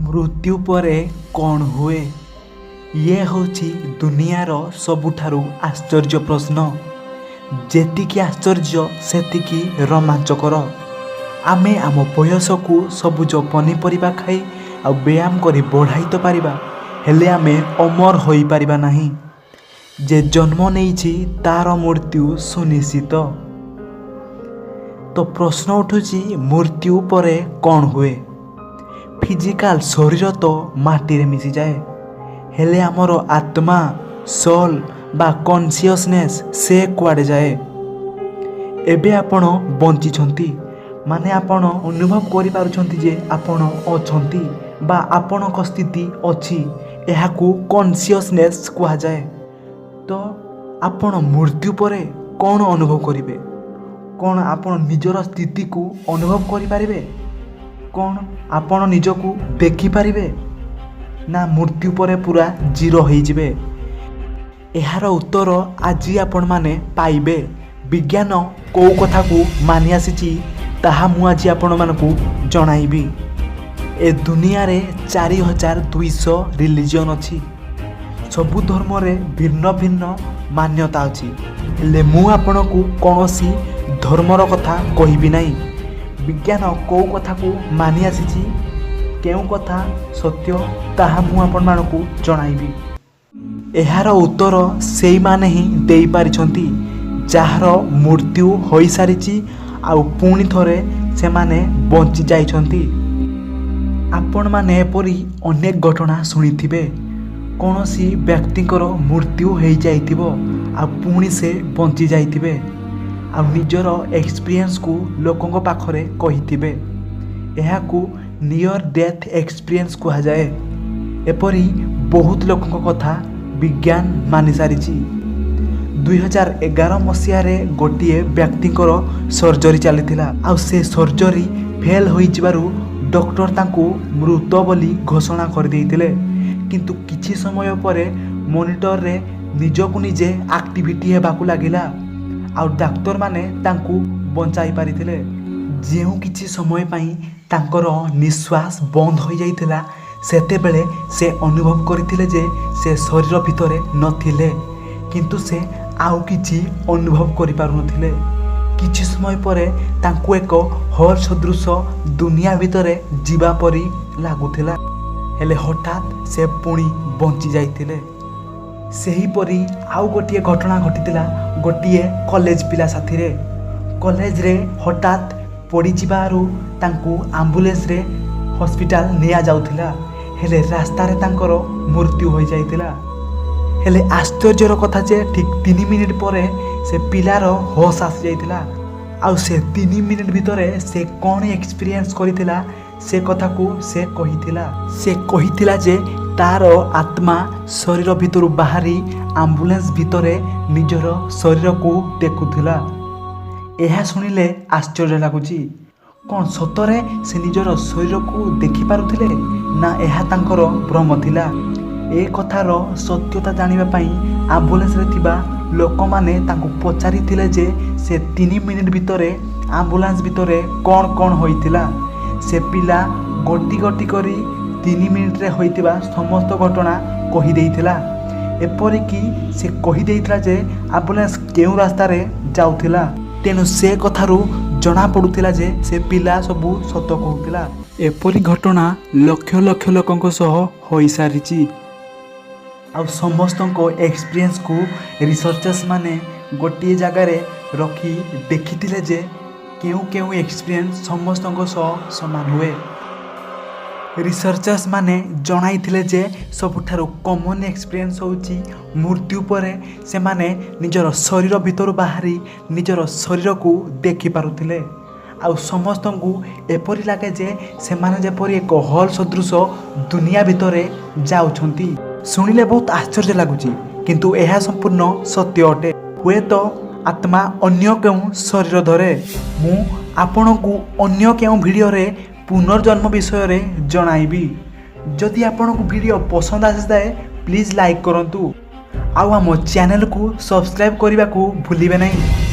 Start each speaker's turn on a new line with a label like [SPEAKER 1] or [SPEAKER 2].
[SPEAKER 1] मृत्यु परे कौन हुए? ये होची दुनियार सबुठारु आश्चर्य प्रश्न। जेतिकी आश्चर्य सेतिकी रोमांचकर। आमे आम बयस को सबुज पनीपरिबा खाई आ व्यायाम करी बढ़ाई तो पारिबा, हेले आमे अमर होई पारिबा नाही। जे जन्म नेइछि तार मृत्यु सुनिश्चित। तो प्रश्न उठुची मृत्यु परे कौन हुए? फिजिकल शरीर तो माटी रे मिसी जाए, हेले आमर आत्मा सोल बा कॉन्शियसनेस से कुआडे जाए। एबे आपण बंचिछंती माने आपण अनुभव करि पारुछंती जे आपण अछंती बा आपणक स्थिति अछि, एहाकू कॉन्शियसनेस कुआ जाए। तो आपण मृत्यु परे कौन अनुभव करिवे? कौन आपण निजर स्थिति को अनुभव करि पारिबे? कौन आपण निजकू देखि पारिबे? ना मृत्यु परे पूरा जीरो हो जिवे? एहार उत्तर आज आपण माने पाइबे। विज्ञान को कथा को मानि आसीची ताहा मु आज आपण मानकू जणाइबी। ए दुनिया रे 4200 रिलीजन अछि। सबु धर्म रे भिन्न भिन्न मान्यता अछि, हेले मु आपणकू कोनोसी धर्मर कथा कहिबी नाही। विज्ञान को कथा को मानि आसीची, केउ कथा सत्य ताहा मु आपण मानकू जणाइबी। एहार उत्तर सेई माने ही देई पारिछंती जाहार मृत्यु होई सारिची आउ पुणी थरे से माने बंची जाइछंती। आपण माने एपरी अनेक घटना सुनिथिबे। कोनोसी व्यक्तिकर मृत्यु होई जाइथिबो आ पुणी से बंची जाइथिबे आ निजर एक्सपीरियंस को लोकंक पाखरे कहिथिबे। एहाकू नियर डेथ एक्सपीरियंस कुहा जाए। एपरी बहुत लोकंक कथा विज्ञान मानि सारिची। 2011 मसीहारे गोटिए व्यक्तिकर सर्जरी चलीथिला आ से सर्जरी फेल होई जिबारु डॉक्टर तांकू मृत बोली घोषणा कर देइथिले। किंतु किछि समय परे मॉनिटर रे निजकू निजे एक्टिविटी हेबाकू लागिला आ डाक्टर माने तांकू बंचाई पारिथिले। जेउ किछि समय पई तांकर निश्वास बंद हो जाइथिला, सेतेबेले से अनुभव करथिले जे से शरीर भितरे नथिले, किंतु से आउ किछि अनुभव करि पारु नथिले। किछि समय परे तांकू एक हॉल सदृश दुनिया भितरे जीवा परी लागुथिला, हेले हठात से पुणी बंची जाइथिले। सेही परी आउ गोटिए घटना घटिथिला गोटिए कॉलेज पिला साथी रे। कॉलेज रे हठात पड़ी जिबारु तांकू एम्बुलेंस रे हॉस्पिटल निया जाउथिला, हेले रास्ता रे तांकर मृत्यु होई जाइथिला। हेले आश्चर्यर कथा जे ठीक 3 मिनिट परे से पिलार होश आसी जाइथिला आउ से 3 मिनिट भितरे से कौन एक्सपीरियंस करिथिला से कथा को से कहिथिला जे तार आत्मा शरीर भितरु बाहरी एम्बुलेंस भितरे निजर शरीर को देखुथिला। एहा सुनिले आश्चर्य लागुची। कौन सतरे से निजर शरीर को देखि पारुथिले ना एहा तांकर भ्रम थिला? ए कथार सत्यता जानिबा पई एम्बुलेंस रे थिबा लोक माने तांको पचारिथिले जे से 3 मिनिट भितरे एम्बुलेंस भितरे कौन कौन होइथिला। से पिला गोटी गोटी करी 3 मिनिट रे होइथिबा समस्त घटना कहि देइथिला। एपरि कि से कहि देइथिला जे एम्बुलेंस केउ रास्ता रे जाउथिला। तेनु से कथारु जना पडुथिला जे से पिला सबु सत कहउथिला। एपरि घटना लक्ष लक्ष लोकंक सह होई सारिची आ समस्त एक्सपीरियंस को रिसर्चर्स माने गोटे जगार रखी देखी जे केउ केउ एक्सपीरियंस समस्त सह समान हुए। रिसर्चर्स माने जणाइथिले जे सबुठारु कॉमन एक्सपीरियंस होची मृत्यु परे से माने निजर शरीर भितर बाहरी निजर शरीर को देखि पारुथिले आ समस्त को एपरि लागे जे से माने जेपरि एक हॉल सदृश दुनिया भितरे जाउछंती। सुनिले बहुत आश्चर्य लगुची, किंतु यह संपूर्ण सत्य अटे। हुए तो आत्मा अन्य केउ शरीर धरे। मु आपण को अन्य केउ वीडियो रे पुनर्जन्म विषय रे जणाइबी। जदि आपण को वीडियो पसंद आसीताए प्लीज लाइक करंतु आउ आम चैनल को सब्सक्राइब करने को भूलिबे नहीं।